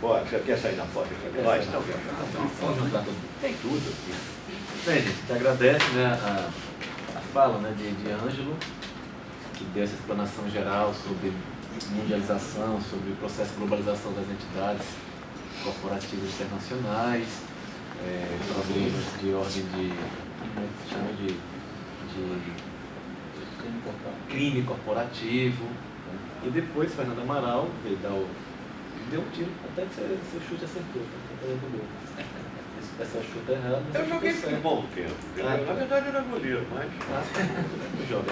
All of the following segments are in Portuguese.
Pode, você quer sair na foto? Nós não. Tem tudo aqui. Bem, gente, a gente agradece, né, a fala, né, de Ângelo, que deu essa explanação geral sobre mundialização, sobre o processo de globalização das entidades corporativas internacionais, problemas de ordem de, como é que se chama, de crime corporativo. E depois Fernando Amaral veio dar deu um tiro, até que seu chute acertou, essa chuta errada. Eu joguei por bom tempo. Na verdade eu era goleiro, mas. Joga.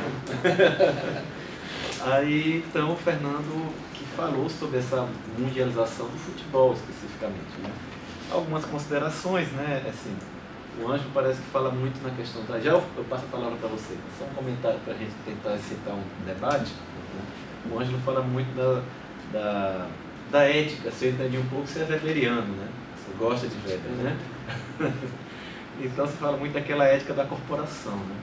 Aí então o Fernando que falou sobre essa mundialização do futebol especificamente, né? Algumas considerações, né? Assim, o Ângelo parece que fala muito na questão da. Já eu passo a palavra para você, só um comentário para a gente tentar excitar um debate. Né? O Ângelo fala muito da ética, você entende um pouco, você é weberiano, né? Você gosta de Weber, né? Então você fala muito daquela ética da corporação, né?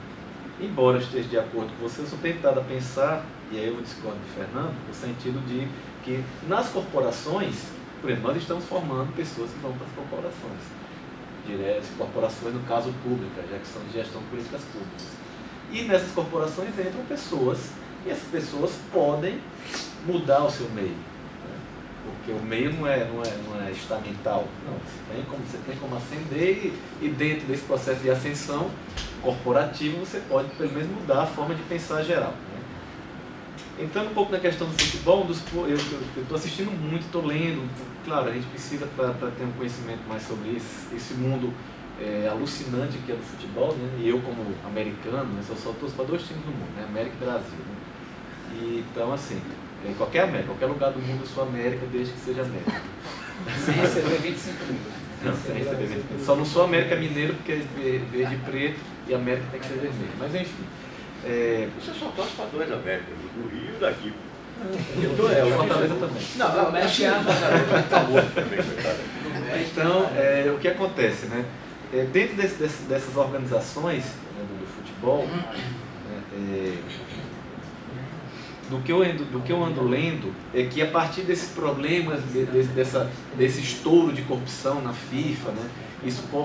Embora eu esteja de acordo com você, eu sou tentado a pensar, e aí eu discordo do Fernando, no sentido de que nas corporações, por exemplo, nós estamos formando pessoas que vão para as corporações, corporações no caso públicas, já que são de gestão de políticas públicas. E nessas corporações entram pessoas, e essas pessoas podem mudar o seu meio. Porque o meio não é estamental, não, você tem como ascender e dentro desse processo de ascensão corporativo você pode pelo menos mudar a forma de pensar geral. Né? Entrando um pouco na questão do futebol, eu estou assistindo muito, estou lendo, claro, a gente precisa para ter um conhecimento mais sobre esse mundo alucinante que é do futebol, né? E eu como americano, né, só torço para 2 times do mundo, né? América e Brasil. Né? E, então assim, em qualquer América, qualquer lugar do mundo eu sou América, desde que seja América. Sem receber 25 mil. Não, sem receber 25 mil. Só não sou América Mineiro porque é verde e preto e América tem que ser vermelho. Mas enfim. Você só torce para 2 Américas, do Rio e daqui. O Fortaleza também. Não, mexe Então, o que acontece, né? Dentro dessas organizações, né, do futebol, do que eu ando lendo é que a partir desses problemas, desse estouro de corrupção na FIFA, né,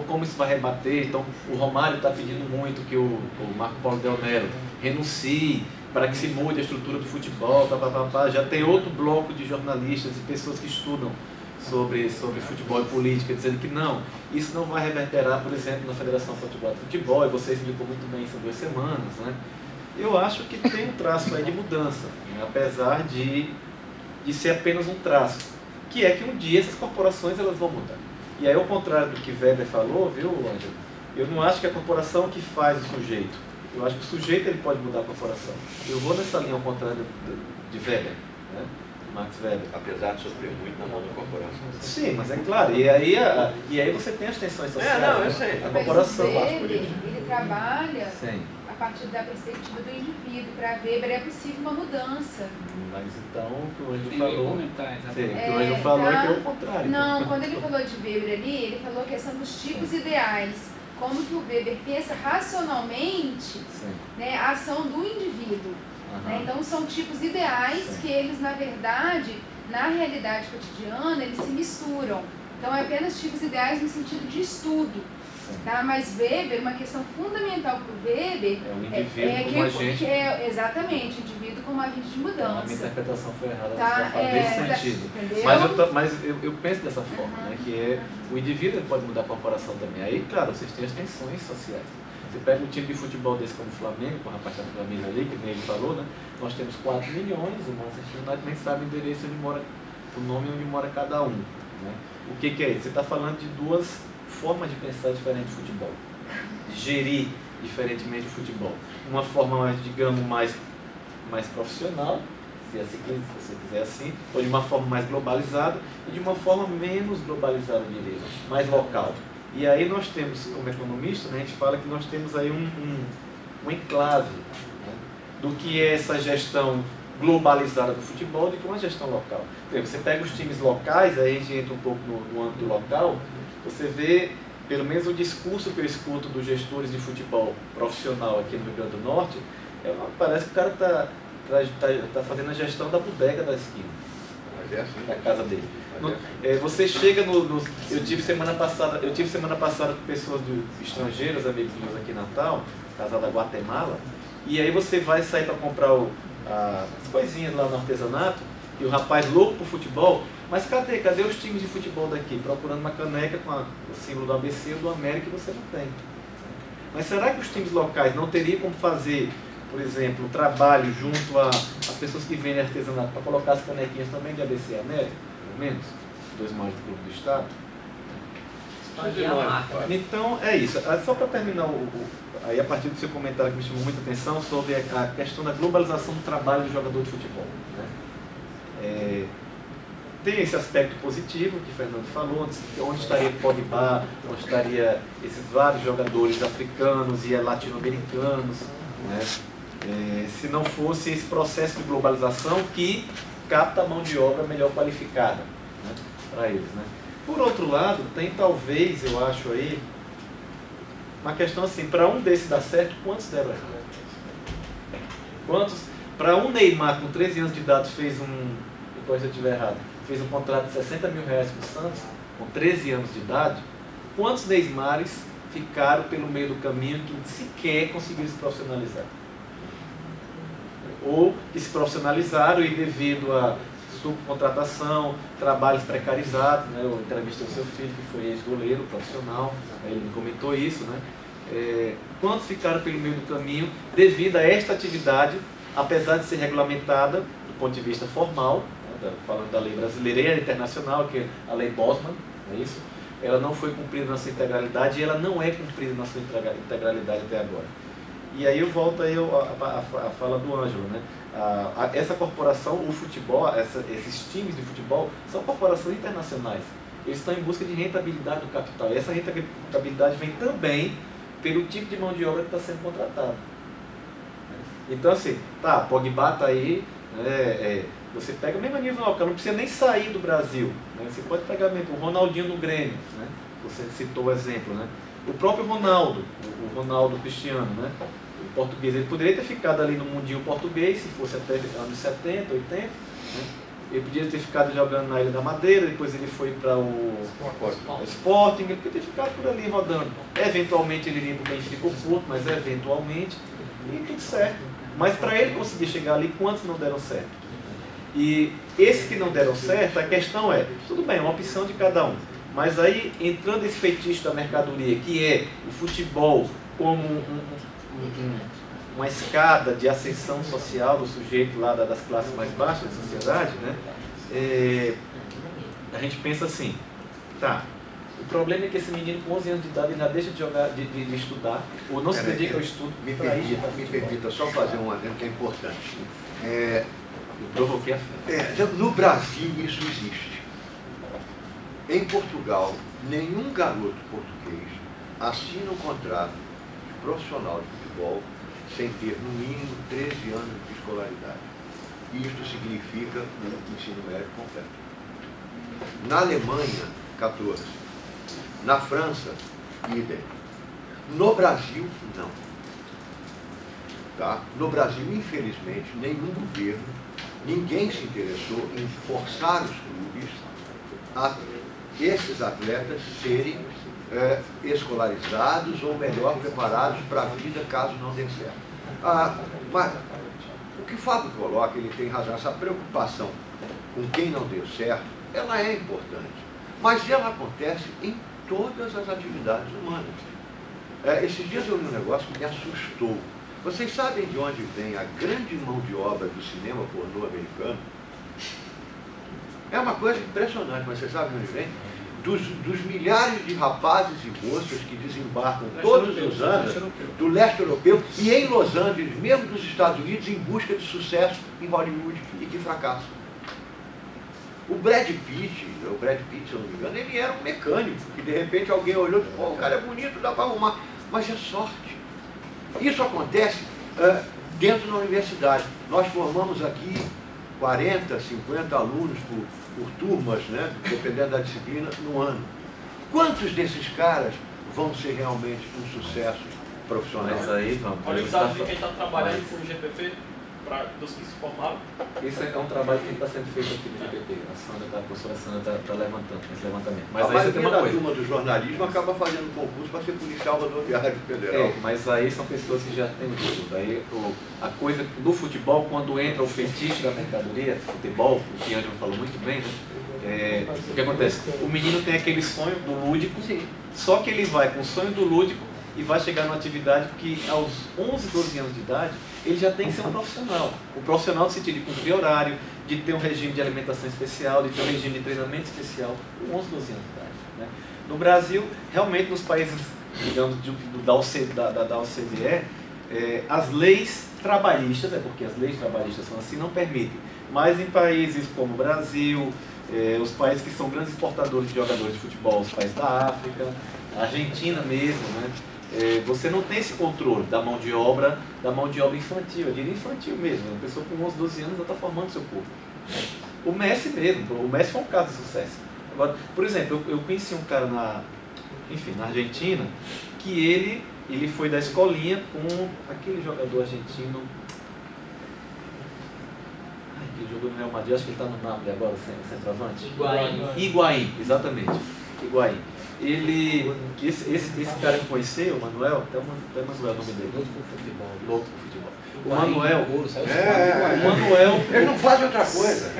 como isso vai rebater. Então o Romário está pedindo muito que o Marco Paulo Del Nero renuncie para que se mude a estrutura do futebol, já tem outro bloco de jornalistas e pessoas que estudam sobre futebol e política, dizendo que não, isso não vai reverberar, por exemplo, na Federação Potiguar de Futebol, e você explicou muito bem isso há 2 semanas, né? Eu acho que tem um traço aí de mudança, né? Apesar de ser apenas um traço, que é que um dia essas corporações elas vão mudar. E aí, ao contrário do que Weber falou, viu, Ângelo? Eu não acho que é a corporação que faz o sujeito. Eu acho que o sujeito ele pode mudar a corporação. Eu vou nessa linha ao contrário de Weber, né? Max Weber. Apesar de sofrer muito na mão da corporação. Sim, mas é claro. E aí você tem as tensões sociais. Não, eu sei. A corporação. Ele trabalha Sim. a partir da perspectiva do indivíduo. Para Weber é possível uma mudança. Mas então o que o Ângelo falou. Sim, o que o Ângelo então, falou é que é o contrário. Não, quando ele falou de Weber ali, ele falou a questão dos tipos ideais. Como que o Weber pensa racionalmente, né, a ação do indivíduo. Né? Então são tipos ideais que eles, na verdade, na realidade cotidiana, eles se misturam. Então é apenas tipos ideais no sentido de estudo. Tá? Mas Weber, uma questão fundamental para o Weber é o indivíduo como agente. Exatamente, o indivíduo como agente de mudança. A minha interpretação foi errada tá? nesse sentido. Mas eu penso dessa forma, né, que o indivíduo pode mudar a corporação também. Aí, claro, vocês têm as tensões sociais. Você pega um time de futebol desse como o Flamengo, com o rapaz da camisa ali, que nem ele falou, né? Nós temos 4 milhões, o Manchester United nem sabe o endereço onde mora, o nome onde mora cada um. Né? O que é isso? Você está falando de 2 formas de pensar diferente de futebol, de gerir diferentemente o futebol. Uma forma mais, digamos, mais profissional, se você quiser assim, ou de uma forma mais globalizada, e de uma forma menos globalizada, eu diria, mais local. E aí nós temos, como economista, né, a gente fala que nós temos aí um enclave, né, do que é essa gestão globalizada do futebol, de que uma gestão local. Você pega os times locais, aí a gente entra um pouco no âmbito local, você vê, pelo menos o discurso que eu escuto dos gestores de futebol profissional aqui no Rio Grande do Norte, parece que o cara está fazendo a gestão da bodega da esquina. da casa dele. Você chega eu tive semana passada com pessoas estrangeiras, amigos meus aqui em Natal, casal da Guatemala, e aí você vai sair para comprar as coisinhas lá no artesanato, e o rapaz louco pro futebol, mas cadê os times de futebol daqui? Procurando uma caneca com o símbolo do ABC ou do América que você não tem. Mas será que os times locais não teriam como fazer, por exemplo, um trabalho junto às pessoas que vendem artesanato para colocar as canequinhas também de ABC e América, pelo menos, os dois maiores clubes do estado? Então é isso. Só para terminar, aí a partir do seu comentário que me chamou muita atenção sobre a questão da globalização do trabalho do jogador de futebol, né? Tem esse aspecto positivo que o Fernando falou, onde estaria Pogba, onde estaria esses vários jogadores africanos e latino-americanos, né? Se não fosse esse processo de globalização que capta a mão de obra melhor qualificada, né, para eles, né? Por outro lado, tem talvez, eu acho aí, uma questão assim, para um desses dar certo, quantos deram errado? Para um Neymar com 13 anos de idade fez depois se eu estiver errado, fez um contrato de 60 mil reais com o Santos, com 13 anos de idade, quantos Neymares ficaram pelo meio do caminho que sequer conseguiram se profissionalizar? Ou que se profissionalizaram e devido a subcontratação, trabalhos precarizados, né? Eu entrevistei o seu filho, que foi ex-goleiro profissional, ele me comentou isso, né? Quantos ficaram pelo meio do caminho devido a esta atividade, apesar de ser regulamentada do ponto de vista formal, né? Falando da lei brasileira e internacional, que é a lei Bosman, não é isso? Ela não foi cumprida na sua integralidade e ela não é cumprida na sua integralidade até agora. E aí eu volto aí a fala do Ângelo, né? Essa corporação, o futebol, esses times de futebol são corporações internacionais. Eles estão em busca de rentabilidade do capital. E essa rentabilidade vem também pelo tipo de mão de obra que está sendo contratada. Então assim, Pogba está aí, né? Você pega mesmo a nível local, não precisa nem sair do Brasil, né? Você pode pegar mesmo o Ronaldinho no Grêmio, né? Você citou o exemplo, né? O próprio Ronaldo, o Ronaldo Cristiano, né? O português, ele poderia ter ficado ali no mundinho português, se fosse até anos 70, 80, né? Ele podia ter ficado jogando na Ilha da Madeira, depois ele foi para o Sporting, ele podia ter ficado por ali rodando. Eventualmente ele iria para o Benfica ou Porto, mas eventualmente, e tudo certo. Mas para ele conseguir chegar ali, quantos não deram certo? E esses que não deram certo, a questão é, tudo bem, é uma opção de cada um. Mas aí, entrando esse feitiço da mercadoria, que é o futebol como uma escada de ascensão social do sujeito lá das classes mais baixas da sociedade, né? A gente pensa assim, o problema é que esse menino com 11 anos de idade ele já deixa de jogar, de estudar, ou não se dedica ao estudo. Me permita só fazer um adendo que é importante. Eu provoquei a fé. No Brasil isso existe. Em Portugal, nenhum garoto português assina um contrato de profissional de futebol sem ter no mínimo 13 anos de escolaridade. E isto significa o ensino médio completo. Na Alemanha, 14. Na França, idem. No Brasil, não. Tá? No Brasil, infelizmente, nenhum governo, ninguém se interessou em forçar os clubes a esses atletas serem escolarizados ou melhor preparados para a vida caso não dê certo. Mas o que o Fábio coloca, ele tem razão, essa preocupação com quem não deu certo, ela é importante, mas ela acontece em todas as atividades humanas. Esses dias eu li um negócio que me assustou. Vocês sabem de onde vem a grande mão de obra do cinema pornô americano? É uma coisa impressionante, mas vocês sabem de onde vem? Dos milhares de rapazes e moças que desembarcam todos os anos do leste europeu e em Los Angeles, mesmo dos Estados Unidos, em busca de sucesso em Hollywood e que fracassam. O Brad Pitt, se eu não me engano, ele era um mecânico, que de repente alguém olhou e disse, o cara é bonito, dá para arrumar, mas é sorte. Isso acontece dentro da universidade. Nós formamos aqui 40, 50 alunos por turmas, né, dependendo da disciplina, no ano. Quantos desses caras vão ser realmente um sucesso profissional? Mas aí vamos. Olha o desafio que a gente está trabalhando com o GPP. dos que se formaram. Esse é um trabalho que está sendo feito aqui no GPP. A professora Sandra está levantando esse levantamento. Mas a aí você tem uma coisa. turma do jornalismo acaba fazendo concurso para ser policial rodoviário federal. Mas aí são pessoas que já têm tudo. Aí a coisa do futebol, quando entra o fetiche da mercadoria, futebol, o que Ângelo falou muito bem, né? O que acontece? O menino tem aquele sonho do lúdico, só que ele vai com o sonho do lúdico e vai chegar numa atividade que aos 11, 12 anos de idade, ele já tem que ser um profissional. O profissional no sentido de cumprir horário, de ter um regime de alimentação especial, de ter um regime de treinamento especial, com 11, 12 anos de idade. Né? No Brasil, realmente nos países, digamos, da OCDE, as leis trabalhistas, porque as leis trabalhistas são assim, não permitem. Mas em países como o Brasil, os países que são grandes exportadores de jogadores de futebol, os países da África, a Argentina mesmo, né? Você não tem esse controle da mão de obra infantil, eu diria infantil mesmo. Uma pessoa com 11, 12 anos já está formando seu corpo. O Messi mesmo, o Messi foi um caso de sucesso. Agora, por exemplo, eu conheci um cara na Argentina, que ele foi da escolinha com aquele jogador argentino, que jogou no Real Madrid, acho que ele está no Napoli agora, centroavante. Higuaín, exatamente. Higuaín. Esse cara que conheceu, o Manuel, até o Manuel é o nome dele. Louco pro futebol. O Manuel. Eles não fazem outra coisa.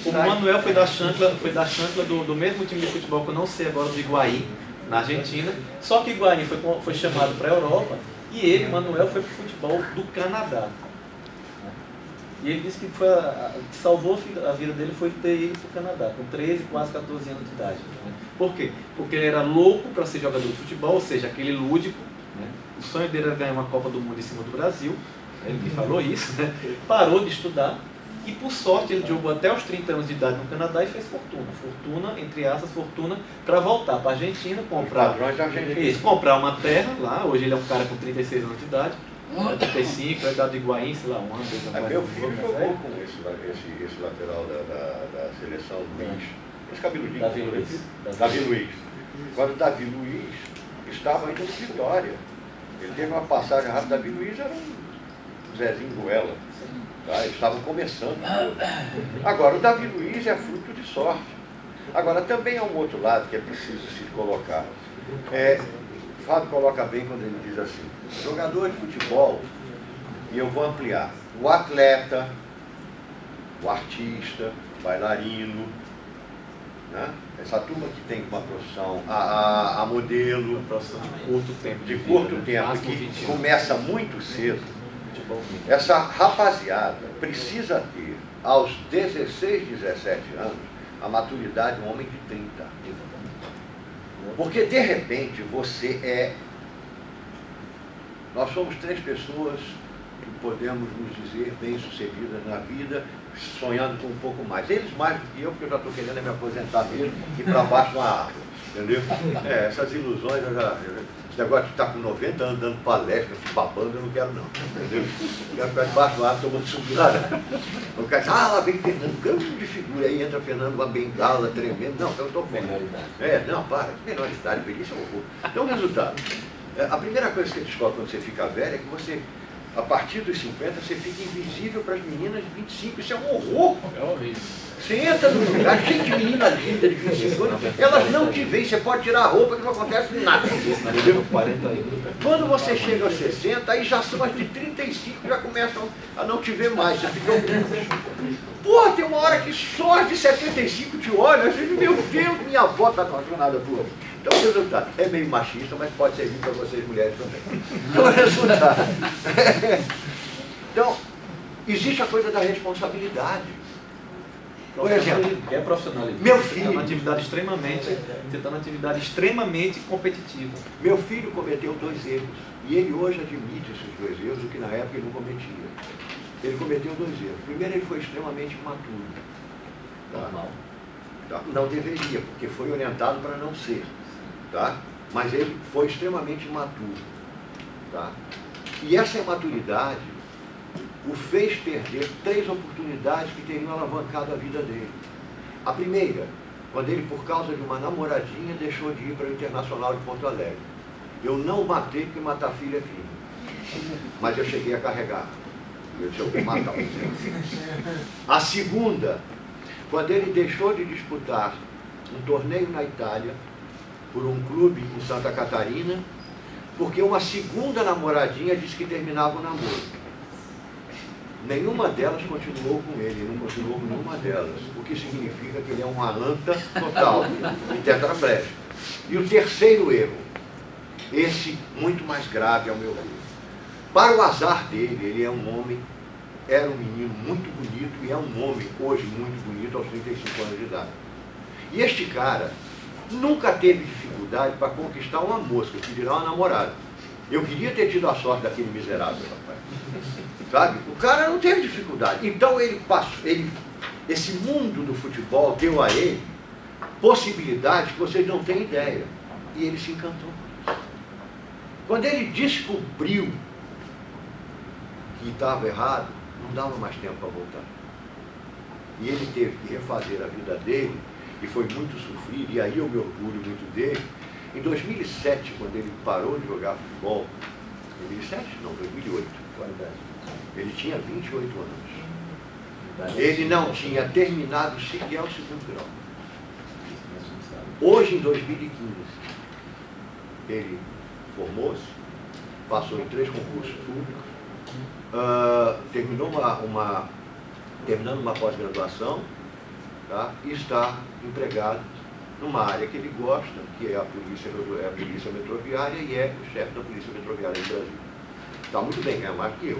O Manuel foi da chancla do mesmo time de futebol que eu não sei agora, do Higuaín, na Argentina. Só que Higuaín foi chamado para a Europa e ele, Manuel, foi para o futebol do Canadá. E ele disse que que salvou a vida dele foi ter ido para o Canadá, com 13, quase 14 anos de idade. Né? Por quê? Porque ele era louco para ser jogador de futebol, ou seja, aquele lúdico. Né? O sonho dele era ganhar uma Copa do Mundo em cima do Brasil. Ele me falou isso, né? Parou de estudar e, por sorte, ele jogou até os 30 anos de idade no Canadá e fez fortuna. Fortuna, entre aspas, fortuna, para voltar para a Argentina, comprar uma terra lá. Hoje ele é um cara com 36 anos de idade. 35, a idade de Higuaín, sei lá, um ano, 2 anos. Meu filho jogou com esse lateral da seleção, Luiz. Esse cabeludinho. Davi Luiz. Agora o Davi Luiz estava indo no Vitória. Ele teve uma passagem rápida. Davi Luiz era um Zezinho Ruela. Tá? Eles estavam começando. Agora, o Davi Luiz é fruto de sorte. Agora, também há um outro lado que é preciso se colocar. O Fábio coloca bem quando ele diz assim, jogador de futebol, e eu vou ampliar, o atleta, o artista, o bailarino, né? Essa turma que tem uma profissão, a modelo, uma profissão de curto tempo, que começa muito cedo, essa rapaziada precisa ter, aos 16, 17 anos, a maturidade de um homem de 30. Porque, de repente, nós somos 3 pessoas que podemos nos dizer bem-sucedidas na vida, sonhando com um pouco mais. Eles mais do que eu, porque eu já estou querendo me aposentar mesmo e para baixo de uma árvore. Entendeu? Essas ilusões, esse negócio de estar com 90 anos dando palestra, se babando, eu não quero não. Entendeu? Eu quero ficar debaixo do árvore tomando sugrada. O cara diz, lá vem Fernando, grande figura, aí entra Fernando com uma bengala tremendo. Não, eu estou fora. Não, para, que menor idade, velhice é um horror. Então, o resultado. A primeira coisa que você descobre quando você fica velho é que você, a partir dos 50, você fica invisível para as meninas de 25. Isso é um horror. É horrível. Você entra num lugar cheio de menina linda de 25 anos, elas não te veem, você pode tirar a roupa que não acontece nada. Entendeu? Quando você chega aos 60, aí já são as de 35, já começam a não te ver mais, você fica Porra, tem uma hora que só as de 75 te olham, você diz, meu Deus, minha avó está apaixonada por mim. Então o resultado é meio machista, mas pode servir para vocês mulheres também. Então o resultado. Então, existe a coisa da responsabilidade. Por exemplo, é profissionalismo. Meu filho. É uma atividade extremamente. Você está numa atividade extremamente competitiva. Meu filho cometeu 2 erros. E ele hoje admite esses 2 erros, o que na época ele não cometia. Ele cometeu 2 erros. Primeiro, ele foi extremamente imaturo. Normal. Tá? Não deveria, porque foi orientado para não ser. Tá? Mas ele foi extremamente imaturo. Tá? E essa imaturidade o fez perder 3 oportunidades que teriam alavancado a vida dele. A primeira, quando ele, por causa de uma namoradinha, deixou de ir para o Internacional de Porto Alegre. Eu não matei porque matar filho é crime. mas eu cheguei a carregar. Eu disse, eu vou matar o Zé. A segunda, quando ele deixou de disputar um torneio na Itália, por um clube em Santa Catarina, porque uma segunda namoradinha disse que terminava o namoro. Nenhuma delas continuou com ele, não continuou com nenhuma delas, o que significa que ele é uma anta total e tetraplégico. E o terceiro erro, esse muito mais grave ao meu ver. Para o azar dele, ele é um homem, era um menino muito bonito e é um homem hoje muito bonito aos 35 anos de idade. E este cara nunca teve dificuldade para conquistar uma moça, que dirá uma namorada. Eu queria ter tido a sorte daquele miserável, rapaz. Sabe? O cara não teve dificuldade. Então esse mundo do futebol deu a ele possibilidades que vocês não têm ideia. E ele se encantou por isso. Quando ele descobriu que estava errado, não dava mais tempo para voltar. E ele teve que refazer a vida dele, e foi muito sofrido, e aí eu me orgulho muito dele. Em 2007, quando ele parou de jogar futebol, 2007? Não, 2008. Ele tinha 28 anos. Ele não tinha terminado sequer o segundo grau. Hoje, em 2015, ele formou-se, passou em 3 concursos públicos, terminando uma pós-graduação, tá? E está empregado numa área que ele gosta, que é a polícia metroviária, e é o chefe da polícia metroviária do Brasil. Está muito bem, ganha mais que eu,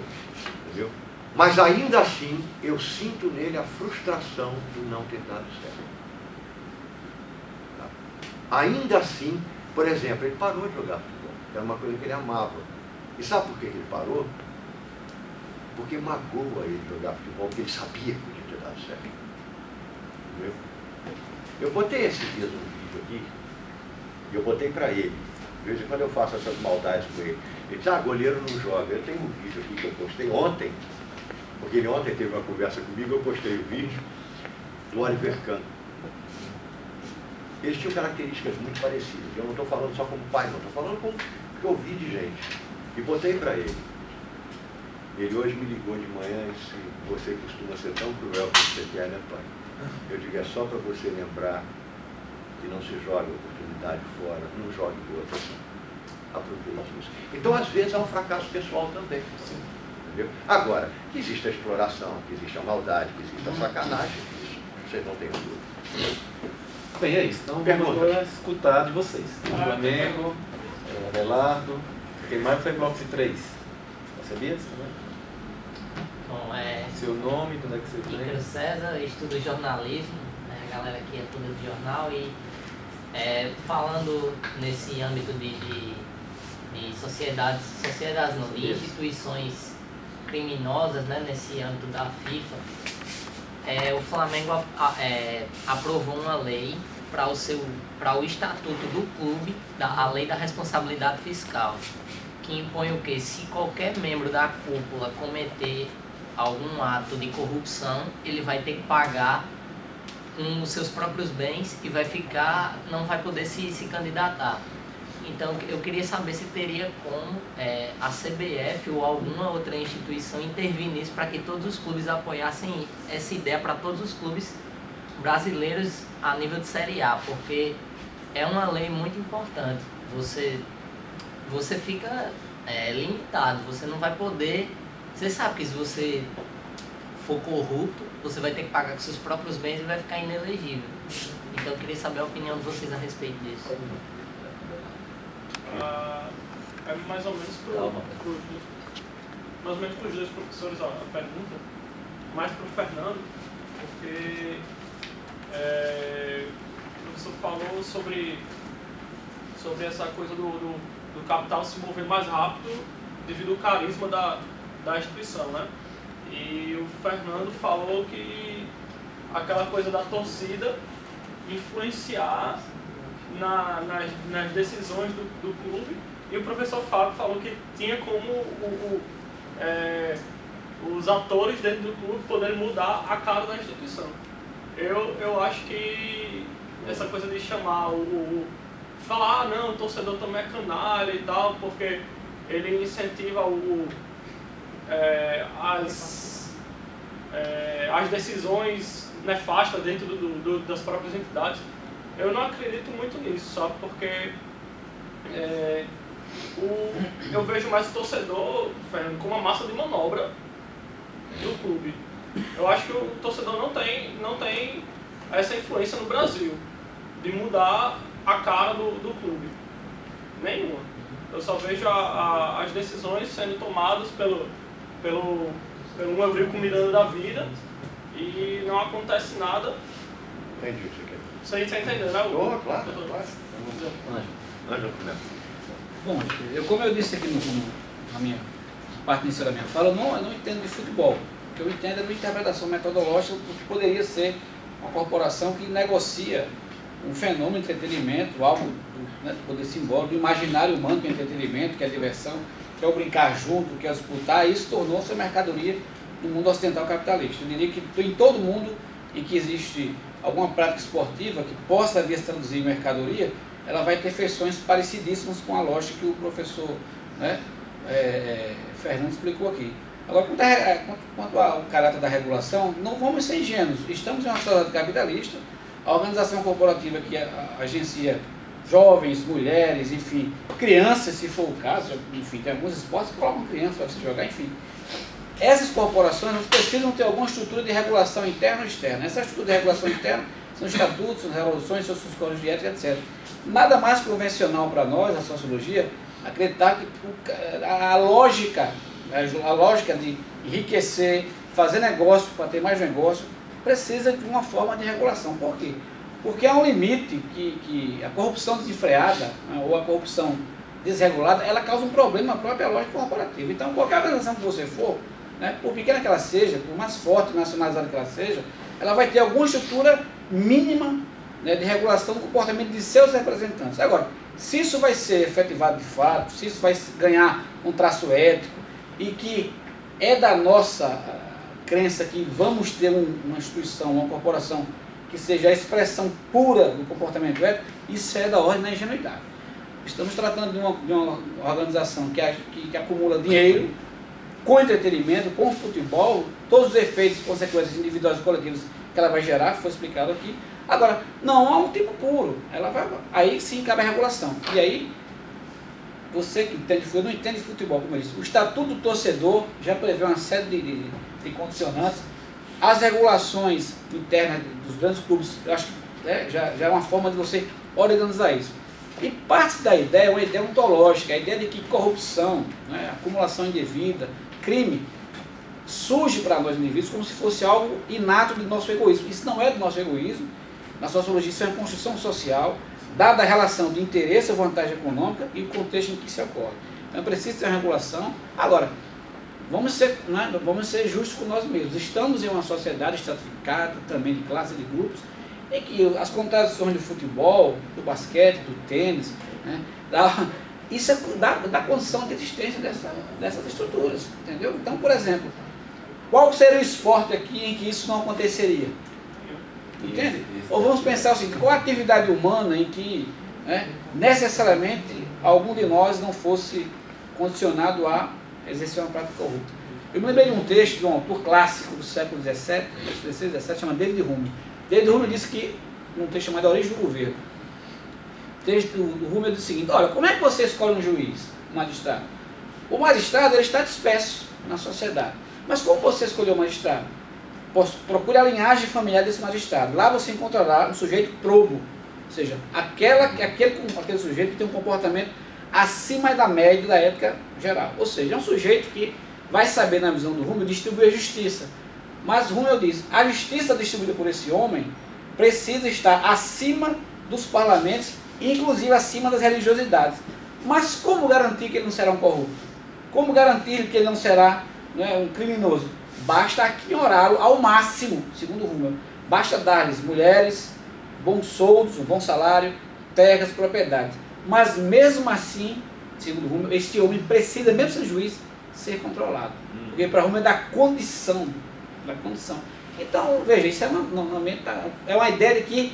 entendeu? Mas ainda assim, eu sinto nele a frustração de não ter dado certo. Tá? Ainda assim, por exemplo, ele parou de jogar futebol, que era uma coisa que ele amava. E sabe por que ele parou? Porque magoa ele jogar futebol, porque ele sabia que podia ter dado certo. Entendeu? Eu botei esses dias um vídeo aqui, e eu botei para ele. De vez em quando eu faço essas maldades com ele. Ele diz, goleiro não joga. Eu tenho um vídeo aqui que eu postei ontem, porque ele ontem teve uma conversa comigo, eu postei o vídeo do Oliver Kahn. Eles tinham características muito parecidas. Eu não estou falando só como pai, não. Estou falando como que eu ouvi de gente. E botei para ele. Ele hoje me ligou de manhã e disse, você costuma ser tão cruel que você quer, né, pai? Eu digo, é só para você lembrar que não se joga oportunidade fora, não jogue de outra. Aproveite isso. Então, às vezes, há um fracasso pessoal também. Entendeu? Agora, que existe a exploração, que existe a maldade, que existe a sacanagem, isso vocês não têm dúvida. Bem, é isso. Então, vamos escutar de vocês. O Flamengo, o Abelardo, quem mais foi bloco de 3? Sabia? Bom, seu nome, quando é que você vem? Ícaro César, estudo jornalismo, a galera aqui é tudo de jornal e falando nesse âmbito de sociedades não, de instituições criminosas, né, nesse âmbito da FIFA, o Flamengo aprovou uma lei para o estatuto do clube, a lei da responsabilidade fiscal, que impõe o quê? Se qualquer membro da cúpula cometer algum ato de corrupção, ele vai ter que pagar com os seus próprios bens e não vai poder se candidatar. Então, eu queria saber se teria como a CBF ou alguma outra instituição intervir nisso para que todos os clubes apoiassem essa ideia para todos os clubes brasileiros a nível de Série A, porque é uma lei muito importante. Você fica limitado, você não vai poder... Você sabe que se você for corrupto, você vai ter que pagar com seus próprios bens e vai ficar inelegível. Então eu queria saber a opinião de vocês a respeito disso. É mais ou menos para os dois professores a pergunta, mais para o Fernando, porque o professor falou sobre essa coisa do capital se mover mais rápido devido ao carisma da instituição, né? E o Fernando falou que aquela coisa da torcida influenciar nas decisões do clube, e o professor Fábio falou que tinha como os atores dentro do clube poderem mudar a cara da instituição. Eu acho que essa coisa de chamar falar, não, o torcedor também é canalha e tal, porque ele incentiva as decisões nefastas dentro das próprias entidades. Eu não acredito muito nisso, sabe? Porque eu vejo mais o torcedor, Fernando, como uma massa de manobra do clube. Eu acho que o torcedor não tem essa influência no Brasil de mudar a cara do clube. Nenhuma. Eu só vejo as decisões sendo tomadas pelo Eurico Miranda da vida e não acontece nada. Entendi isso aqui. Você está entendendo, né? Claro. Ângelo, bom, como eu disse aqui na minha parte inicial da minha fala, eu não entendo de futebol. O que eu entendo é de interpretação metodológica do que poderia ser uma corporação que negocia um fenômeno de entretenimento, algo do poder simbólico, do imaginário humano, que é entretenimento, que é diversão, que é o brincar junto, que é disputar, e isso tornou-se uma mercadoria no mundo ocidental capitalista. Eu diria que em todo mundo em que existe alguma prática esportiva que possa vir a se traduzir em mercadoria, ela vai ter feições parecidíssimas com a lógica que o professor Fernando explicou aqui. Agora, quanto ao caráter da regulação, não vamos ser ingênuos. Estamos em uma sociedade capitalista, a organização corporativa que agencia jovens, mulheres, enfim, crianças, se for o caso, enfim, tem alguns esportes que colocam crianças para se jogar, enfim. Essas corporações precisam ter alguma estrutura de regulação interna ou externa. Essa estrutura de regulação interna são estatutos, são resoluções, seus códigos de ética, etc. Nada mais convencional para nós, a sociologia, acreditar que a lógica de enriquecer, fazer negócio para ter mais negócio, precisa de uma forma de regulação. Por quê? Porque há um limite que a corrupção desenfreada, ou a corrupção desregulada, ela causa um problema na própria lógica corporativa. Então, qualquer organização que você for, por pequena que ela seja, por mais forte, nacionalizada que ela seja, ela vai ter alguma estrutura mínima de regulação do comportamento de seus representantes. Agora, se isso vai ser efetivado de fato, se isso vai ganhar um traço ético, e que é da nossa crença que vamos ter uma instituição, uma corporação que seja a expressão pura do comportamento ético, isso é da ordem da ingenuidade. Estamos tratando de uma organização que acumula dinheiro com entretenimento, com futebol, todos os efeitos e consequências individuais e coletivas que ela vai gerar, que foi explicado aqui. Agora, não há um tipo puro, aí sim cabe a regulação. E aí, você que entende futebol, não entende futebol, como eu disse, o Estatuto do Torcedor já prevê uma série de condicionantes. As regulações internas dos grandes clubes, eu acho que já é uma forma de você organizar isso. E parte da ideia é uma ideia ontológica, a ideia de que corrupção, acumulação indevida, crime, surge para nós indivíduos como se fosse algo inato do nosso egoísmo. Isso não é do nosso egoísmo. Na sociologia isso é uma construção social, dada a relação de interesse ou vantagem econômica e o contexto em que se ocorre. Então precisa ter uma regulação. Agora, vamos ser justos com nós mesmos. Estamos em uma sociedade estratificada, também de classe, de grupos, em que as contradições do futebol, do basquete, do tênis, isso dá condição de existência dessas estruturas, entendeu? Então, por exemplo, qual seria o esporte aqui em que isso não aconteceria? Entende? Ou vamos pensar o seguinte, qual a atividade humana em que necessariamente algum de nós não fosse condicionado a exercer uma prática corrupta? Eu me lembrei de um texto de um autor clássico do século XVII, chama David Hume. David Hume disse que, num texto chamado A Origem do Governo, o texto do Hume diz o seguinte: olha, como é que você escolhe um juiz, um magistrado? O magistrado ele está disperso na sociedade. Mas como você escolheu o magistrado? Procure a linhagem familiar desse magistrado. Lá você encontrará um sujeito probo, ou seja, aquele sujeito que tem um comportamento acima da média da ética geral. Ou seja, é um sujeito que vai saber, na visão do Hume, distribuir a justiça. Mas Hume diz, a justiça distribuída por esse homem precisa estar acima dos parlamentos, inclusive acima das religiosidades. Mas como garantir que ele não será um corrupto? Como garantir que ele não será um criminoso? Basta aquinhorá-lo ao máximo, segundo Hume. Basta dar-lhes mulheres, bons soldos, um bom salário, terras, propriedades. Mas mesmo assim, segundo Hume, este homem precisa, mesmo sendo juiz, ser controlado. Porque para Hume é da condição. Então, veja, isso é uma ideia de que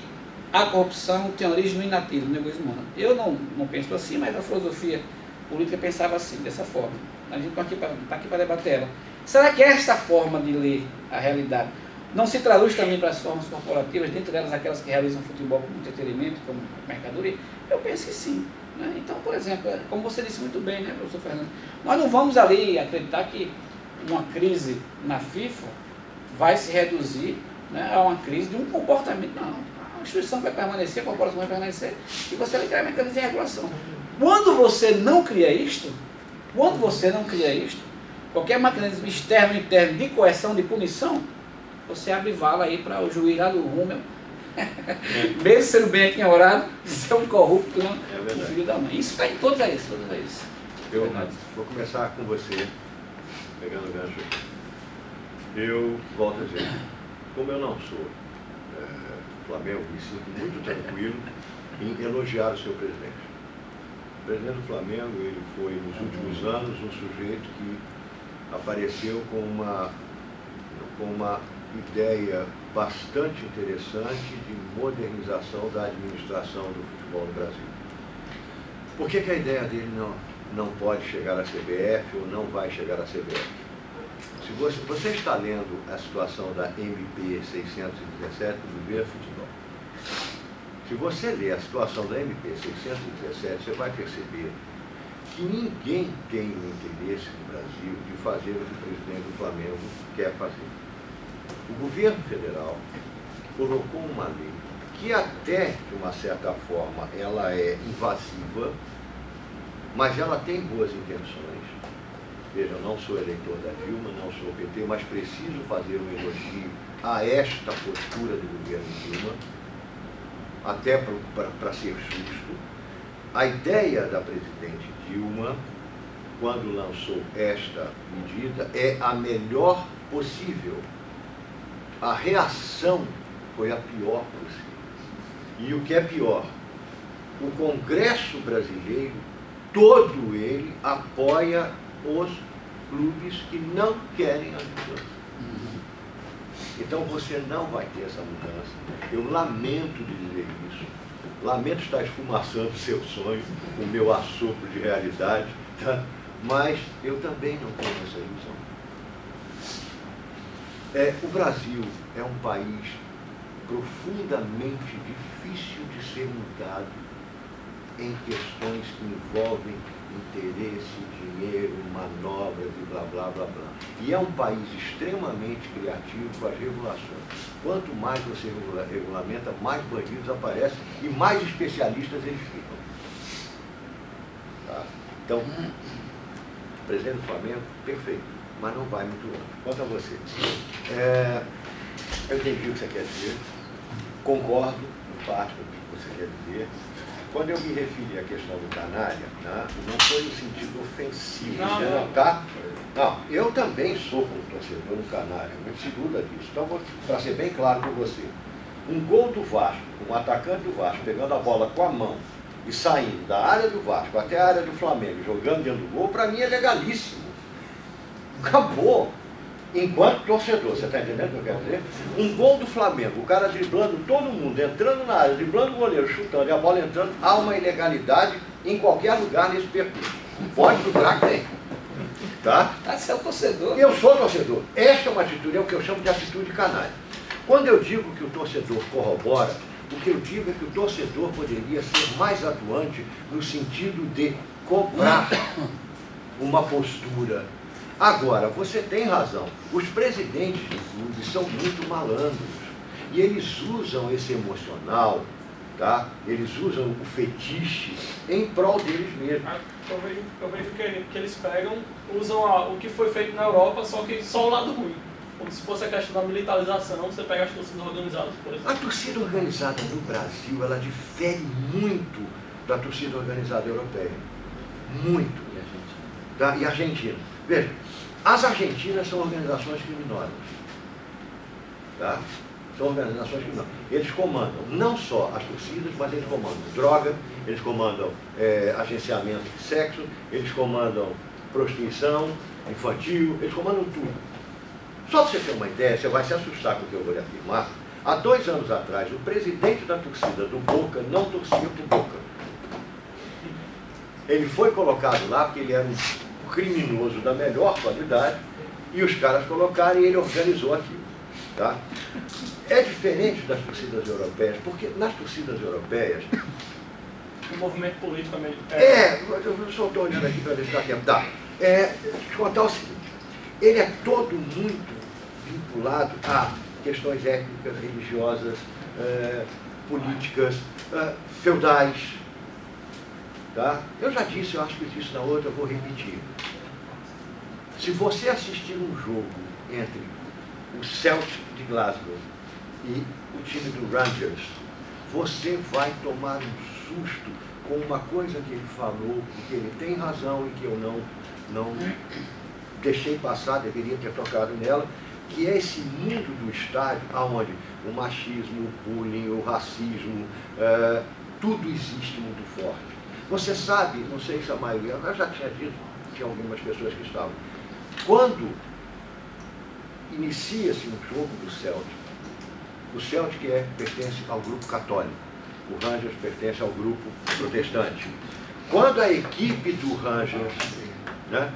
a corrupção tem origem no inatismo, no egoísmo humano. Eu não penso assim, mas a filosofia política pensava assim, dessa forma. A gente está aqui para debater ela. Será que esta forma de ler a realidade não se traduz também para as formas corporativas, dentre elas aquelas que realizam futebol como entretenimento, como mercadoria? Eu penso que sim. Né? Então, por exemplo, como você disse muito bem, né, professor Fernando, nós não vamos ali acreditar que uma crise na FIFA vai se reduzir, né, a uma crise de um comportamento. Não, a instituição vai permanecer, a corporação vai permanecer, e você vai criar mecanismos de regulação. Quando você não cria isto, qualquer mecanismo externo e interno de coerção, de punição, você abre vala aí para o juiz lá do Rúmel, mesmo sendo bem aqui em horário, ser um corrupto, não, o filho da mãe. Isso está em todos eles. Eu vou começar com você, pegando o gancho. Eu volto a dizer, como eu não sou Flamengo, me sinto muito tranquilo em elogiar o seu presidente. O presidente do Flamengo, ele foi, nos últimos anos, um sujeito que apareceu com uma ideia bastante interessante de modernização da administração do futebol no Brasil. Por que a ideia dele não pode chegar à CBF ou não vai chegar à CBF? Se você está lendo a situação da MP 617 do Governo Futebol, se você ler a situação da MP 617, você vai perceber que ninguém tem o interesse no Brasil de fazer o que o presidente do Flamengo quer fazer. O governo federal colocou uma lei que até, de uma certa forma, ela é invasiva, mas ela tem boas intenções. Veja, eu não sou eleitor da Dilma, não sou PT, mas preciso fazer um elogio a esta postura do governo Dilma, até para ser justo. A ideia da presidente Dilma, quando lançou esta medida, é a melhor possível. A reação foi a pior possível. E o que é pior, o Congresso brasileiro, todo ele apoia os clubes que não querem a mudança. Então você não vai ter essa mudança. Eu lamento de dizer isso. Lamento estar esfumaçando seu sonho, o meu assopro de realidade, tá? Mas eu também não tenho essa ilusão. O Brasil é um país profundamente difícil de ser mudado em questões que envolvem interesse, dinheiro, manobras e blá, blá, blá, blá. E é um país extremamente criativo com as regulações. Quanto mais você regulamenta, mais bandidos aparecem e mais especialistas eles ficam. Tá? Então, o presidente do Flamengo, perfeito, mas não vai muito longe. Quanto a você, eu entendi o que você quer dizer, concordo em parte com o que você quer dizer. Quando eu me referi à questão do canalha, né, não foi no sentido ofensivo, tá? Não, eu também sou como torcedor do canalha, não se dúvida disso. Então, para ser bem claro com você, um gol do Vasco, um atacante do Vasco pegando a bola com a mão e saindo da área do Vasco até a área do Flamengo, jogando dentro do gol, para mim é legalíssimo. Acabou. Enquanto torcedor, você está entendendo o que eu quero dizer? Um gol do Flamengo, o cara driblando todo mundo, entrando na área, driblando o goleiro, chutando e a bola entrando, há uma ilegalidade em qualquer lugar nesse percurso. Pode procurar que tem. Tá? Você é o torcedor. Eu sou torcedor. Esta é uma atitude, é o que eu chamo de atitude canalha. Quando eu digo que o torcedor corrobora, o que eu digo é que o torcedor poderia ser mais atuante no sentido de cobrar uma postura. Agora, você tem razão, os presidentes de clubes são muito malandros e eles usam esse emocional, tá? Eles usam o fetiche em prol deles mesmos. Eu vejo que eles pegam, usam o que foi feito na Europa, só o lado ruim. Como se fosse a questão da militarização, você pega as torcidas organizadas, por exemplo. A torcida organizada no Brasil, ela difere muito da torcida organizada europeia. Muito. Tá? E Argentina. Veja, as argentinas são organizações criminosas. Tá? São organizações criminosas. Eles comandam não só as torcidas, mas eles comandam droga, eles comandam agenciamento de sexo, eles comandam prostituição infantil, eles comandam tudo. Só para você ter uma ideia, você vai se assustar com o que eu vou lhe afirmar. Há 2 anos atrás, o presidente da torcida do Boca não torcia para o Boca. Ele foi colocado lá porque ele era um criminoso da melhor qualidade e os caras colocaram e ele organizou aquilo. Tá? É diferente das torcidas europeias, porque nas torcidas europeias... O movimento político também... eu só estou olhando aqui para ver se dá tempo. Tá. Te contar o seguinte, ele é todo muito vinculado a questões étnicas, religiosas, políticas, feudais. Tá? Eu já disse, eu acho que eu disse na outra, eu vou repetir. Se você assistir um jogo entre o Celtic de Glasgow e o time do Rangers, você vai tomar um susto com uma coisa que ele falou, que ele tem razão e que eu não deixei passar, deveria ter tocado nela, que é esse mundo do estádio, onde o machismo, o bullying, o racismo, tudo existe muito forte. Você sabe, não sei se a maioria, eu já tinha dito, tinha algumas pessoas que estavam, quando inicia-se um jogo do Celtic, o Celtic pertence ao grupo católico, o Rangers pertence ao grupo protestante. Quando a equipe do Rangers, né,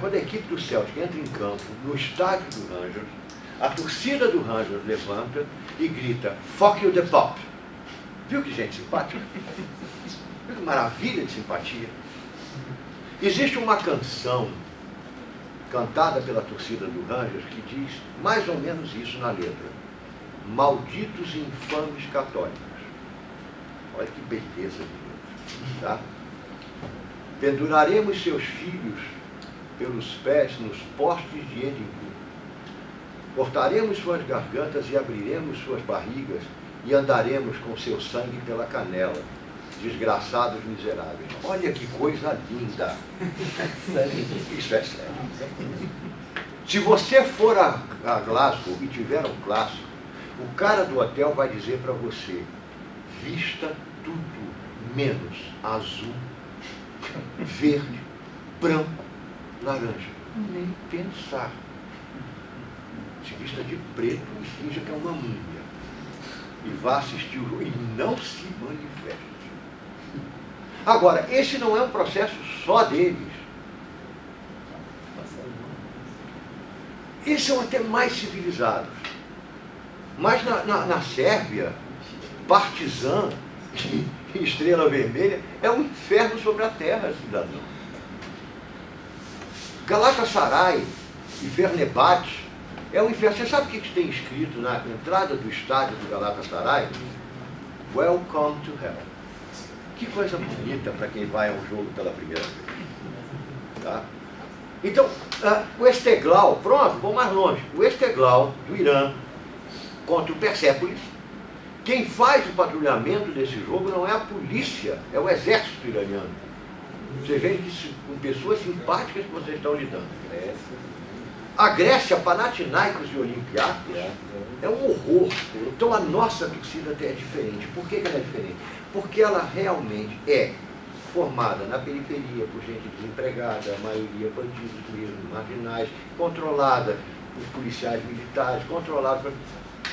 quando a equipe do Celtic entra em campo, no estádio do Rangers, a torcida do Rangers levanta e grita, "Fuck you the pop". Viu que gente simpática? Viu que maravilha de simpatia? Existe uma canção cantada pela torcida do Rangers que diz mais ou menos isso na letra: "Malditos e infames católicos". Olha que beleza de letra, tá? "Penduraremos seus filhos pelos pés nos postes de Edimburgo. Cortaremos suas gargantas e abriremos suas barrigas e andaremos com seu sangue pela canela. Desgraçados miseráveis". Olha que coisa linda. Isso é sério. Se você for a Glasgow e tiver um clássico, o cara do hotel vai dizer para você: vista tudo menos azul, verde, branco, laranja. Nem pensar. Se vista de preto e finja que é uma múmia. E vá assistir o jogo e não se manifeste. Agora, esse não é um processo só deles. Eles são até mais civilizados. Mas na Sérvia, Partizan e Estrela Vermelha é um inferno sobre a terra, cidadão. Galatasaray e Fenerbahçe é um inferno. Você sabe o que tem escrito na entrada do estádio do Galatasaray? "Welcome to Hell". Que coisa bonita para quem vai a um jogo pela primeira vez. Tá? Então, o Esteghlal, pronto, vou mais longe. O Esteghlal do Irã contra o Persépolis, quem faz o patrulhamento desse jogo não é a polícia, é o exército iraniano. Você vê que com pessoas simpáticas que vocês estão lidando. A Grécia, Panathinaikos e Olympiacos, é um horror. Então a nossa torcida até é diferente. Por que ela é diferente? Porque ela realmente é formada na periferia por gente desempregada, a maioria bandidos mesmo, marginais, controlada por policiais militares, controlada por...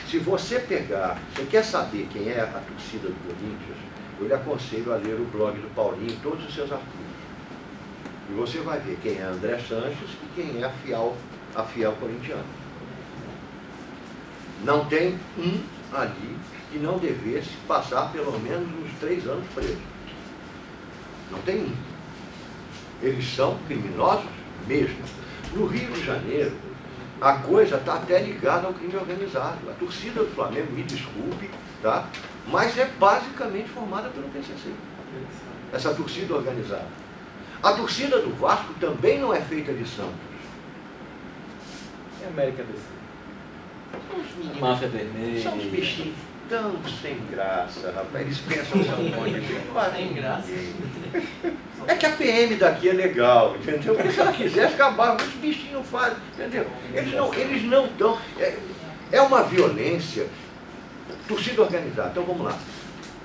Se você pegar, você quer saber quem é a torcida do Corinthians, eu lhe aconselho a ler o blog do Paulinho e todos os seus artigos. E você vai ver quem é André Sanches e quem é a fiel corintiana. Não tem um ali que não devesse passar pelo menos uns 3 anos preso. Não tem um. Eles são criminosos mesmo. No Rio de Janeiro, a coisa está até ligada ao crime organizado. A torcida do Flamengo, me desculpe, tá? Mas é basicamente formada pelo PCC. Essa torcida organizada. A torcida do Vasco também não é feita de santos. É América do Sul. Máfia Vermelha. São os bichinhos tão sem graça, rapaz. Eles pensam que são um monte de sem graça. É que a PM daqui é legal, entendeu? Se ela quisesse acabar, os bichinhos não fazem, entendeu? Eles não estão. É uma violência. Torcida organizada. Então vamos lá.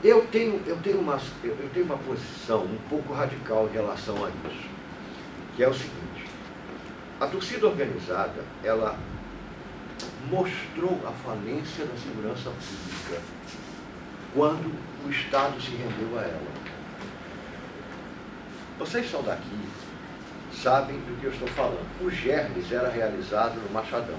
Eu tenho uma posição um pouco radical em relação a isso, que é o seguinte: a torcida organizada, ela mostrou a falência da segurança pública quando o Estado se rendeu a ela. Vocês são daqui, sabem do que eu estou falando. O Germes era realizado no Machadão.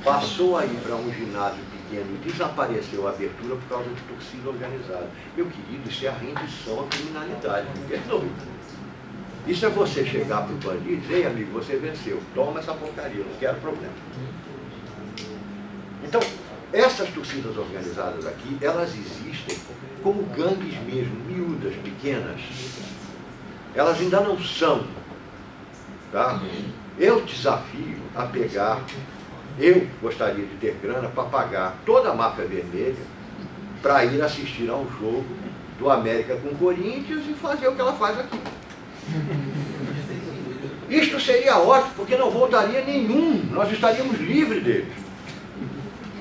Passou a ir para um ginásio pequeno e desapareceu a abertura por causa de torcida organizada. Meu querido, isso é a rendição à criminalidade. Isso é você chegar para o bandido e dizer, ei amigo, você venceu, toma essa porcaria, não quero problema. Então, essas torcidas organizadas aqui, elas existem como gangues mesmo, miúdas, pequenas. Elas ainda não são. Tá? Eu desafio a pegar, eu gostaria de ter grana para pagar toda a máfia vermelha para ir assistir a um jogo do América com o Corinthians e fazer o que ela faz aqui. Isto seria ótimo, porque não voltaria nenhum, nós estaríamos livres deles.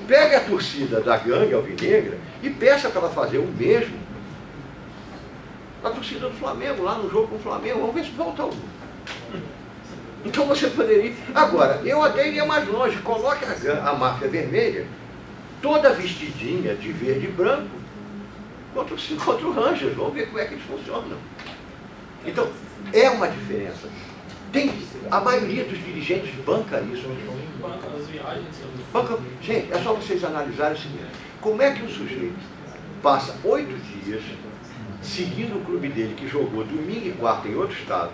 Pegue a torcida da gangue alvinegra e peça para ela fazer o mesmo. A torcida do Flamengo, lá no jogo com o Flamengo, vamos ver se volta algum. Então você poderia... Agora, eu até iria mais longe, coloque a máfia vermelha, toda vestidinha de verde e branco, contra o Rangers, vamos ver como é que eles funcionam. Então, é uma diferença. A maioria dos dirigentes banca isso. Banca as viagens. Gente, é só vocês analisarem o seguinte. Como é que o sujeito passa 8 dias seguindo o clube dele, que jogou domingo e quarta em outro estado,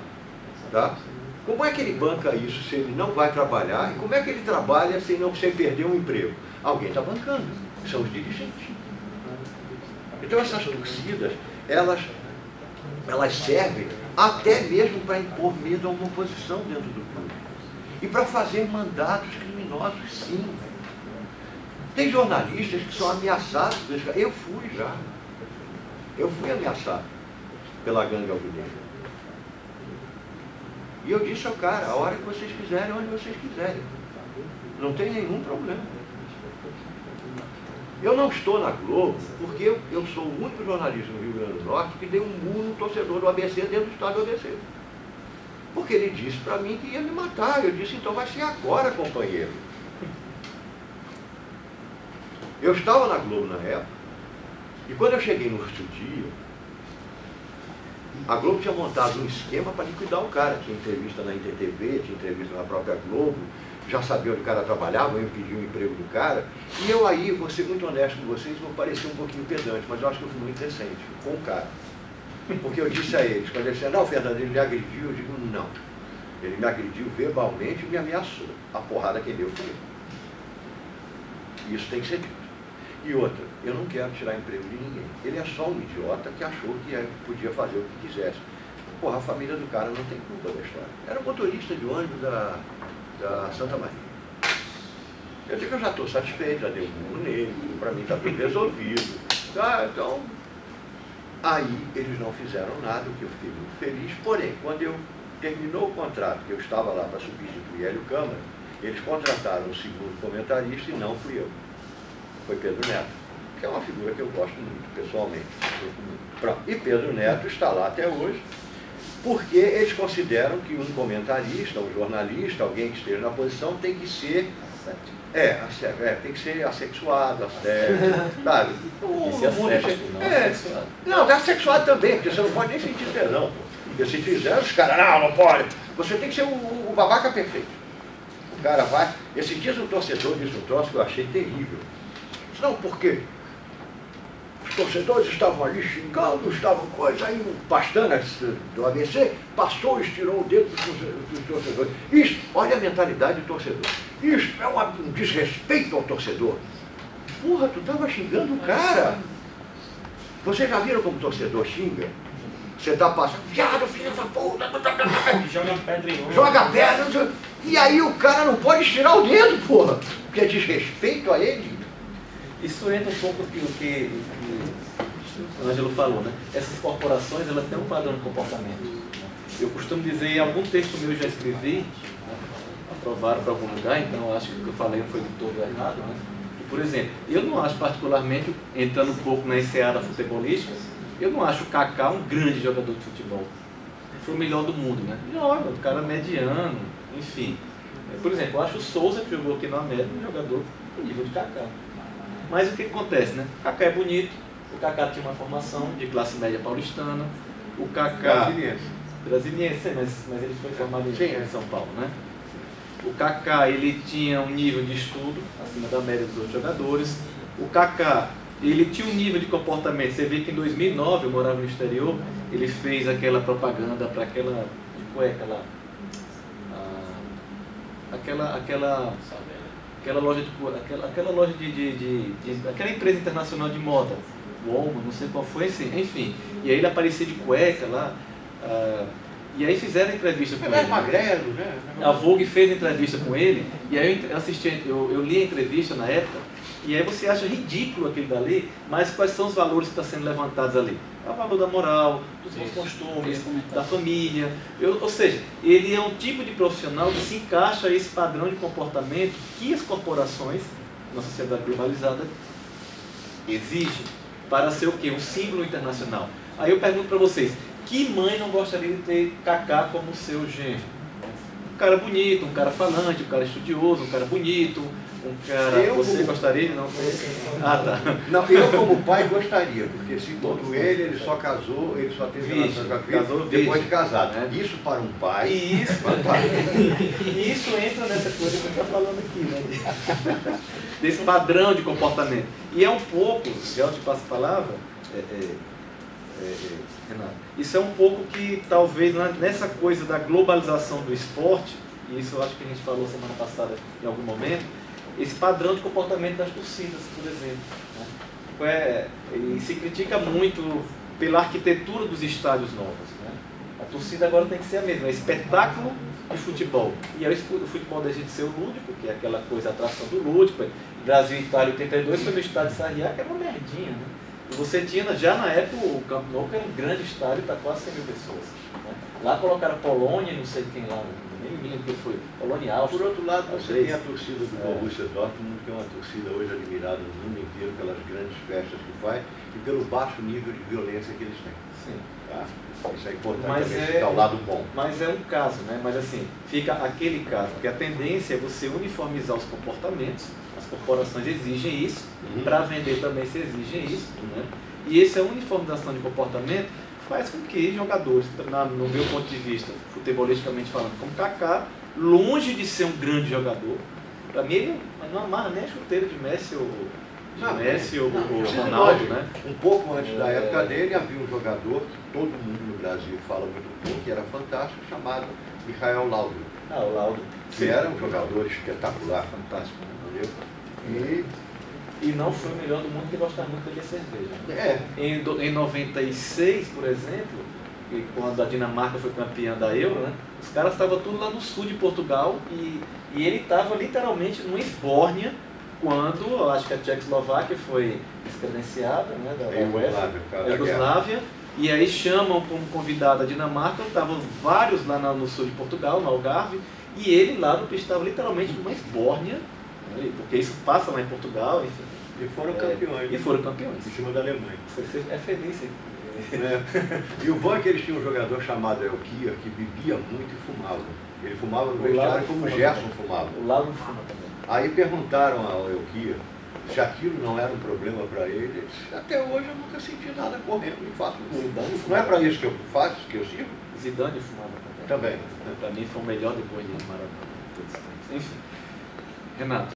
tá? Como é que ele banca isso se ele não vai trabalhar? E como é que ele trabalha sem perder um emprego? Alguém está bancando. São os dirigentes. Então essas torcidas, elas servem até mesmo para impor medo a uma oposição dentro do clube. E para fazer mandatos criminosos, sim. Tem jornalistas que são ameaçados. Eu fui já. Eu fui ameaçado pela gangue alvinegra. E eu disse ao cara, a hora que vocês quiserem, onde vocês quiserem. Não tem nenhum problema. Eu não estou na Globo porque eu sou o único jornalista no Rio Grande do Norte que deu um murro no torcedor do ABC dentro do estádio do ABC. Porque ele disse para mim que ia me matar. Eu disse, então vai ser agora, companheiro. Eu estava na Globo na época, e quando eu cheguei no outro dia, a Globo tinha montado um esquema para liquidar o cara. Tinha entrevista na InterTV, tinha entrevista na própria Globo, já sabia onde o cara trabalhava, eu pedi o emprego do cara. E eu aí, vou ser muito honesto com vocês, vou parecer um pouquinho pedante, mas eu acho que eu fui muito decente com o cara. Porque eu disse a eles, quando eles disseram, não, Fernando, ele me agrediu, eu digo, não. Ele me agrediu verbalmente e me ameaçou. A porrada que deu foi eu. Isso tem que ser dito. E outra, eu não quero tirar emprego de ninguém. Ele é só um idiota que achou que podia fazer o que quisesse. Porra, a família do cara não tem culpa da história. Era motorista de ônibus da Santa Maria. Eu digo que eu já estou satisfeito, já dei um murro nele, para mim está tudo resolvido. Tá, então, aí eles não fizeram nada, o que eu fiquei muito feliz. Porém, quando eu terminou o contrato, que eu estava lá para substituir Hélio Câmara, eles contrataram um segundo comentarista e não fui eu. Foi Pedro Neto, que é uma figura que eu gosto muito, pessoalmente. Pronto. E Pedro Neto está lá até hoje, porque eles consideram que um comentarista, um jornalista, alguém que esteja na posição, tem que ser... tem que ser assexuado, sabe? Esse assexo, não assexuado. Não, é assexuado também, porque você não pode nem sentir tesão. Porque se fizer, os caras, não pode. Você tem que ser o babaca perfeito. O cara vai... Esses dias um torcedor disse um troço que eu achei terrível. Não, porque os torcedores estavam ali xingando, estavam coisa, aí o Pastana do ABC passou e estirou o dedo dos torcedores. Isso, olha a mentalidade do torcedor. Isso é um desrespeito ao torcedor. Porra, tu estava xingando o cara. Vocês já viram como o torcedor xinga? Você tá passando, viado, filho da puta, joga pedra em outro. Joga pedra, e aí o cara não pode estirar o dedo, porra, porque é desrespeito a ele. Isso entra um pouco no que o Ângelo falou, né? Essas corporações, elas têm um padrão de comportamento. Eu costumo dizer, em algum texto meu eu já escrevi, aprovaram para algum lugar, então eu acho que o que eu falei não foi do todo errado, né? E, por exemplo, eu não acho particularmente, entrando um pouco na enseada futebolística, eu não acho o Kaká um grande jogador de futebol. Foi o melhor do mundo, né? Joga, o cara mediano, enfim. Por exemplo, eu acho o Souza, que jogou aqui no América, um jogador do nível de Kaká. Mas o que acontece, né? O Kaká é bonito, o Kaká tinha uma formação de classe média paulistana, O Kaká... Brasiliense, mas ele foi formado em São Paulo, né? O Kaká, ele tinha um nível de estudo acima da média dos outros jogadores. O Kaká, ele tinha um nível de comportamento. Você vê que em 2009, eu morava no exterior, ele fez aquela propaganda para aquela cueca lá. Aquela loja aquela empresa internacional de moda, Walmart, não sei qual foi, enfim. E aí ele aparecia de cueca lá. E aí fizeram entrevista com ele. Ele é magrelo, né? A Vogue fez entrevista com ele, e aí eu li a entrevista na época, e aí você acha ridículo aquilo dali, mas quais são os valores que estão sendo levantados ali? É o valor da moral, dos bons costumes, da família. Ou seja, ele é um tipo de profissional que se encaixa a esse padrão de comportamento que as corporações, na sociedade globalizada, exigem para ser o quê? Um símbolo internacional. Aí eu pergunto para vocês, que mãe não gostaria de ter Kaká como seu genro? Um cara bonito, um cara falante, um cara estudioso, um cara bonito, um cara... Você gostaria de não ter? Ah, tá. Não, eu como pai gostaria, porque segundo ele só casou, ele só teve relação com a filha depois de casado. Né? Isso para um pai... Isso entra nessa coisa que a gente está falando aqui, né? Desse padrão de comportamento. E é um pouco, já eu te passo a palavra, Renato, isso é um pouco que talvez nessa coisa da globalização do esporte, e isso eu acho que a gente falou semana passada em algum momento, esse padrão de comportamento das torcidas, por exemplo. Né? E se critica muito pela arquitetura dos estádios novos. Né? A torcida agora tem que ser a mesma, é espetáculo de futebol. E aí o futebol deixa de ser o lúdico, que é aquela coisa, a atração do lúdico. Brasil e Itália 82 foi no estádio Sarriá, que era uma merdinha. Né? E você tinha, já na época, o Camp Nou, que era um grande estádio para quase 100 mil pessoas. Né? Lá colocaram Polônia, não sei quem lá, nem me lembro que foi, Polônia Áustria. Por outro lado, você tem a torcida do Borussia Dortmund, que é uma torcida hoje admirada no mundo inteiro pelas grandes festas que faz e pelo baixo nível de violência que eles têm. Sim. Tá? Isso é importante também citar o lado bom. Mas é um caso, né? Mas assim, fica aquele caso, porque a tendência é você uniformizar os comportamentos, as corporações exigem isso, para vender também se exigem isso, né? E essa uniformização de comportamento faz com que jogadores, no meu ponto de vista, futebolisticamente falando, como Kaká, longe de ser um grande jogador, para mim ele não amarra nem a chuteira de Messi ou Ronaldo, né? Um pouco antes da época dele havia um jogador que todo mundo no Brasil fala muito pouco, que era fantástico, chamado Michael Laudrup. O Laudrup. Que era um jogador espetacular, fantástico, entendeu? E não foi o melhor do mundo, que gostava muito de beber cerveja. Em 96, por exemplo, quando a Dinamarca foi campeã da Euro, né, os caras estavam tudo lá no sul de Portugal e ele estava literalmente no Esbórnia quando, acho que a Tchecoslováquia foi descredenciada, né, da Iugoslávia, e aí chamam como convidado a Dinamarca, estavam vários lá no sul de Portugal, no Algarve, e ele lá estava literalmente numa Esbórnia, né, porque isso passa lá em Portugal, enfim. E foram campeões. E foram campeões. Em cima da Alemanha. Você é feliz, hein? E o bom é que eles tinham um jogador chamado Elkia, que bebia muito e fumava. Ele fumava no vestiário como o Gerson fumava. O Lalo fuma também. Aí perguntaram ao Elkia se aquilo não era um problema para ele. Ele disse, até hoje eu nunca senti nada correndo e faço gol. Não é para isso que eu faço, que eu sirvo? Zidane fumava também. Também. Para mim foi o melhor depois de Maradona. Enfim. Renato.